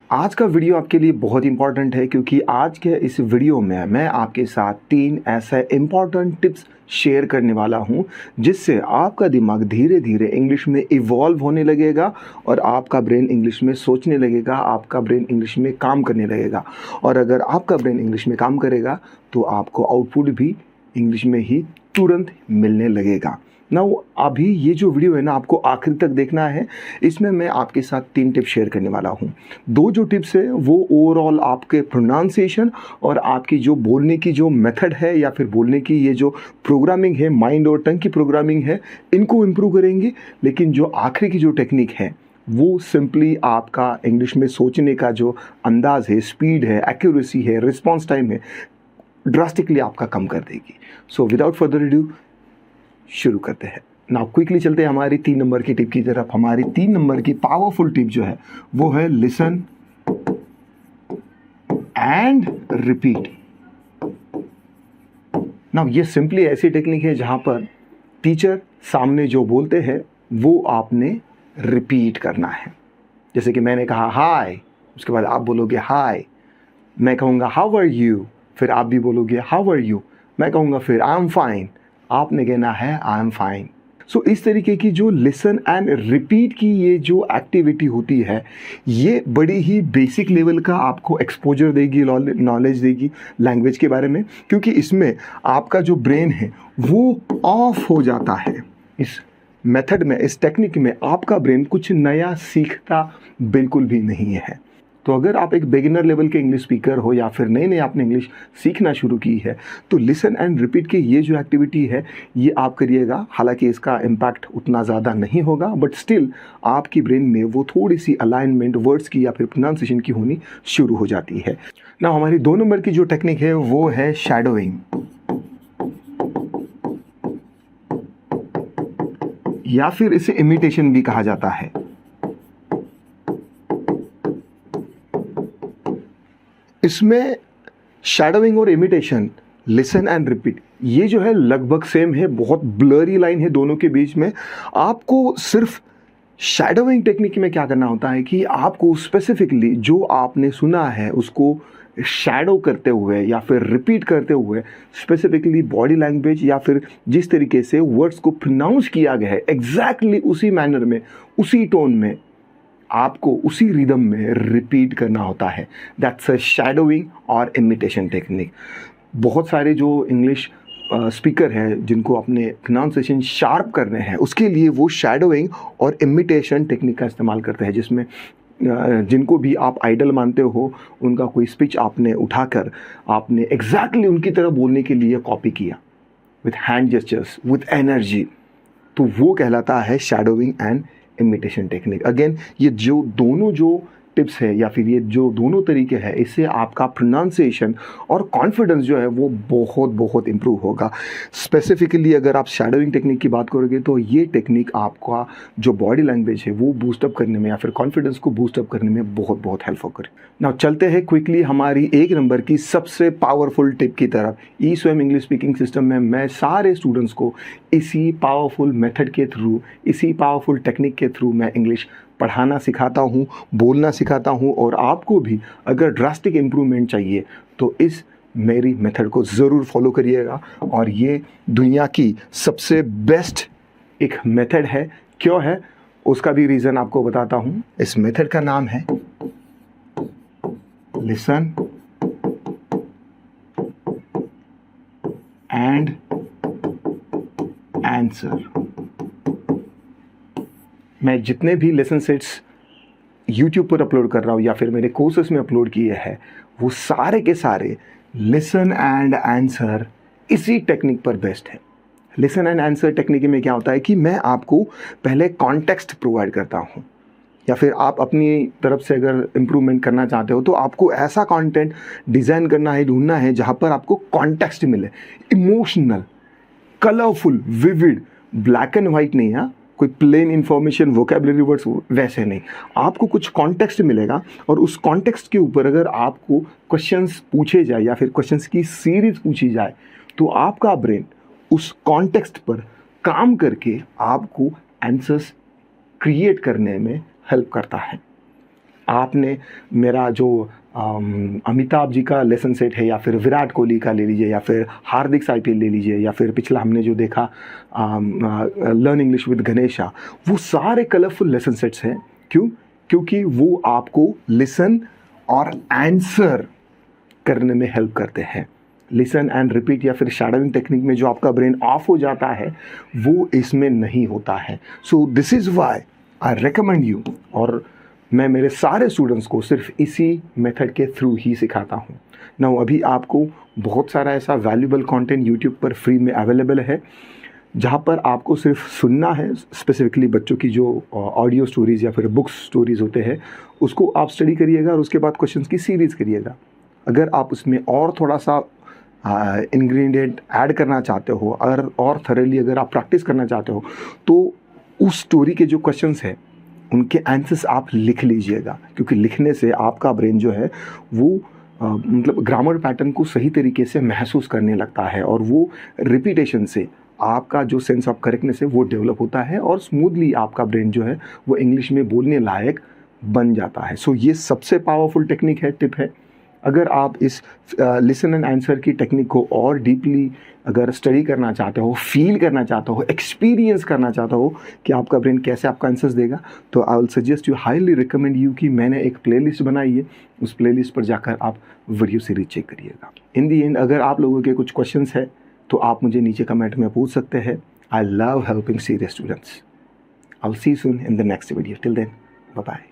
आज का वीडियो आपके लिए बहुत इंपॉर्टेंट है क्योंकि आज के इस वीडियो में मैं आपके साथ 3 ऐसे इंपॉर्टेंट टिप्स शेयर करने वाला हूं जिससे आपका दिमाग धीरे धीरे इंग्लिश में इवॉल्व होने लगेगा और आपका ब्रेन इंग्लिश में सोचने लगेगा, आपका ब्रेन इंग्लिश में काम करने लगेगा। और अगर आपका ब्रेन इंग्लिश में काम करेगा तो आपको आउटपुट भी इंग्लिश में ही तुरंत मिलने लगेगा। ना अभी ये जो वीडियो है ना आपको आखिर तक देखना है। इसमें मैं आपके साथ 3 टिप्स शेयर करने वाला हूँ। 2 जो टिप्स है वो ओवरऑल आपके प्रोनाउंसिएशन और आपकी जो बोलने की जो मेथड है या फिर बोलने की ये जो प्रोग्रामिंग है, माइंड और टंग की प्रोग्रामिंग है, इनको इम्प्रूव करेंगे। लेकिन जो आखिरी की जो टेक्निक है वो सिंपली आपका इंग्लिश में सोचने का जो अंदाज है, स्पीड है, एक्यूरेसी है, रिस्पॉन्स टाइम है, ड्रास्टिकली आपका कम कर देगी। सो विदाउट फर्दर अडू शुरू करते हैं। नाउ क्विकली चलते हैं हमारी 3 नंबर की टिप की तरफ। हमारी 3 नंबर की पावरफुल टिप जो है वो है लिसन एंड रिपीट। नाउ ये सिंपली ऐसी टेक्निक है जहां पर टीचर सामने जो बोलते हैं वो आपने रिपीट करना है। जैसे कि मैंने कहा हाय, उसके बाद आप बोलोगे हाय। मैं कहूँगा हाउ आर यू, फिर आप भी बोलोगे हाउ आर यू। मैं कहूँगा फिर आई एम फाइन, आपने कहना है आई एम फाइन। सो इस तरीके की जो लिसन एंड रिपीट की ये जो एक्टिविटी होती है ये बड़ी ही बेसिक लेवल का आपको एक्सपोजर देगी, नॉलेज देगी लैंग्वेज के बारे में, क्योंकि इसमें आपका जो ब्रेन है वो ऑफ हो जाता है। इस मेथड में, इस टेक्निक में आपका ब्रेन कुछ नया सीखता बिल्कुल भी नहीं है। तो अगर आप एक बिगिनर लेवल के इंग्लिश स्पीकर हो या फिर नए नए आपने इंग्लिश सीखना शुरू की है तो लिसन एंड रिपीट की ये जो एक्टिविटी है ये आप करिएगा। हालांकि इसका इम्पैक्ट उतना ज़्यादा नहीं होगा बट स्टिल आपकी ब्रेन में वो थोड़ी सी अलाइनमेंट वर्ड्स की या फिर प्रोनाउंसिएशन की होनी शुरू हो जाती है। ना हमारी 2 नंबर की जो टेक्निक है वो है शैडोइंग या फिर इसे इमिटेशन भी कहा जाता है। इसमें शैडोइंग और इमिटेशन, लिसन एंड रिपीट ये जो है लगभग सेम है, बहुत ब्लरी लाइन है दोनों के बीच में। आपको सिर्फ शैडोइंग टेक्निक में क्या करना होता है कि आपको स्पेसिफिकली जो आपने सुना है उसको शैडो करते हुए या फिर रिपीट करते हुए स्पेसिफिकली बॉडी लैंग्वेज या फिर जिस तरीके से वर्ड्स को प्रोनाउंस किया गया है एग्जैक्टली उसी मैनर में, उसी टोन में आपको उसी रिदम में रिपीट करना होता है। दैट्स अ शैडोइंग और इमिटेशन टेक्निक। बहुत सारे जो इंग्लिश स्पीकर हैं जिनको अपने प्रोनाउंसिएशन शार्प करने हैं उसके लिए वो शैडोइंग और इमिटेशन टेक्निक का इस्तेमाल करते हैं, जिसमें जिनको भी आप आइडल मानते हो उनका कोई स्पीच आपने उठाकर आपने एग्जैक्टली उनकी तरह बोलने के लिए कॉपी किया with hand gestures, with energy, तो वो कहलाता है shadowing and imitation technique. Again ये जो दोनों जो टिप्स है या फिर ये जो दोनों तरीके हैं इससे आपका प्रोनाउंसिएशन और कॉन्फिडेंस जो है वो बहुत बहुत इम्प्रूव होगा। स्पेसिफिकली अगर आप शैडोइंग टेक्निक की बात करोगे तो ये टेक्निक आपका जो बॉडी लैंग्वेज है वो बूस्टअप करने में या फिर कॉन्फिडेंस को बूस्टअप करने में बहुत बहुत हेल्प होगा। नाउ चलते हैं क्विकली हमारी 1 नंबर की सबसे पावरफुल टिप की तरफ। ई स्वयं इंग्लिश स्पीकिंग सिस्टम में मैं सारे स्टूडेंट्स को इसी पावरफुल मेथड के थ्रू, इसी पावरफुल टेक्निक के थ्रू मैं इंग्लिश पढ़ाना सिखाता हूँ, बोलना सिखाता हूँ। और आपको भी अगर ड्रास्टिक इम्प्रूवमेंट चाहिए तो इस मेरी मेथड को ज़रूर फॉलो करिएगा। और ये दुनिया की सबसे बेस्ट एक मेथड है। क्यों है उसका भी रीज़न आपको बताता हूँ। इस मेथड का नाम है लिसन एंड आंसर। मैं जितने भी लेसन सेट्स यूट्यूब पर अपलोड कर रहा हूँ या फिर मेरे कोर्सेस में अपलोड किए हैं वो सारे के सारे लिसन एंड आंसर इसी टेक्निक पर बेस्ड है। लिसन एंड आंसर टेक्निक में क्या होता है कि मैं आपको पहले कॉन्टेक्स्ट प्रोवाइड करता हूँ, या फिर आप अपनी तरफ से अगर इम्प्रूवमेंट करना चाहते हो तो आपको ऐसा कंटेंट डिज़ाइन करना है, ढूंढना है जहाँ पर आपको कॉन्टेक्स्ट मिले, emotional, colourful, vivid, black and white नहीं। हाँ, कोई प्लेन इन्फॉर्मेशन, वोकेबलरी वर्ड्स वैसे नहीं, आपको कुछ कॉन्टेक्स्ट मिलेगा। और उस कॉन्टेक्स्ट के ऊपर अगर आपको क्वेश्चंस पूछे जाए या फिर क्वेश्चंस की सीरीज पूछी जाए तो आपका ब्रेन उस कॉन्टेक्स्ट पर काम करके आपको आंसर्स क्रिएट करने में हेल्प करता है। आपने मेरा जो अमिताभ जी का लेसन सेट है, या फिर विराट कोहली का ले लीजिए, या फिर हार्दिक से IPL ले लीजिए, या फिर पिछला हमने जो देखा लर्न इंग्लिश विद गणेशा, वो सारे कलरफुल लेसन सेट्स हैं। क्यों? क्योंकि वो आपको लिसन और आंसर करने में हेल्प करते हैं। लिसन एंड रिपीट या फिर शैडोइंग टेक्निक में जो आपका ब्रेन ऑफ हो जाता है वो इसमें नहीं होता है। So this is why I recommend you, और मैं मेरे सारे स्टूडेंट्स को सिर्फ इसी मेथड के थ्रू ही सिखाता हूँ। नाउ अभी आपको बहुत सारा ऐसा वैल्यूबल कंटेंट यूट्यूब पर फ्री में अवेलेबल है, जहाँ पर आपको सिर्फ सुनना है। स्पेसिफिकली बच्चों की जो ऑडियो स्टोरीज़ या फिर बुक्स स्टोरीज़ होते हैं उसको आप स्टडी करिएगा और उसके बाद क्वेश्चंस की सीरीज़ करिएगा। अगर आप उसमें और थोड़ा सा इंग्रेडिएंट ऐड करना चाहते हो, अगर और थरली अगर आप प्रैक्टिस करना चाहते हो, तो उस स्टोरी के जो क्वेश्चंस हैं उनके आंसर्स आप लिख लीजिएगा, क्योंकि लिखने से आपका ब्रेन जो है वो मतलब ग्रामर पैटर्न को सही तरीके से महसूस करने लगता है, और वो रिपीटेशन से आपका जो सेंस ऑफ करेक्टनेस है वो डेवलप होता है, और स्मूथली आपका ब्रेन जो है वो इंग्लिश में बोलने लायक बन जाता है। सो ये सबसे पावरफुल टेक्निक है, टिप है। अगर आप इस लिसन एंड आंसर की टेक्निक को और डीपली अगर स्टडी करना चाहते हो, फील करना चाहते हो, एक्सपीरियंस करना चाहते हो कि आपका ब्रेन कैसे आपका आंसर्स देगा, तो I will suggest you, highly recommend you कि मैंने एक प्लेलिस्ट बनाई है, उस प्लेलिस्ट पर जाकर आप वीडियो सीरीज चेक करिएगा। इन दी एंड अगर आप लोगों के कुछ क्वेश्चंस है तो आप मुझे नीचे कमेंट में पूछ सकते हैं। I love helping serious students. I will see you soon in the next video. Till then, bye bye.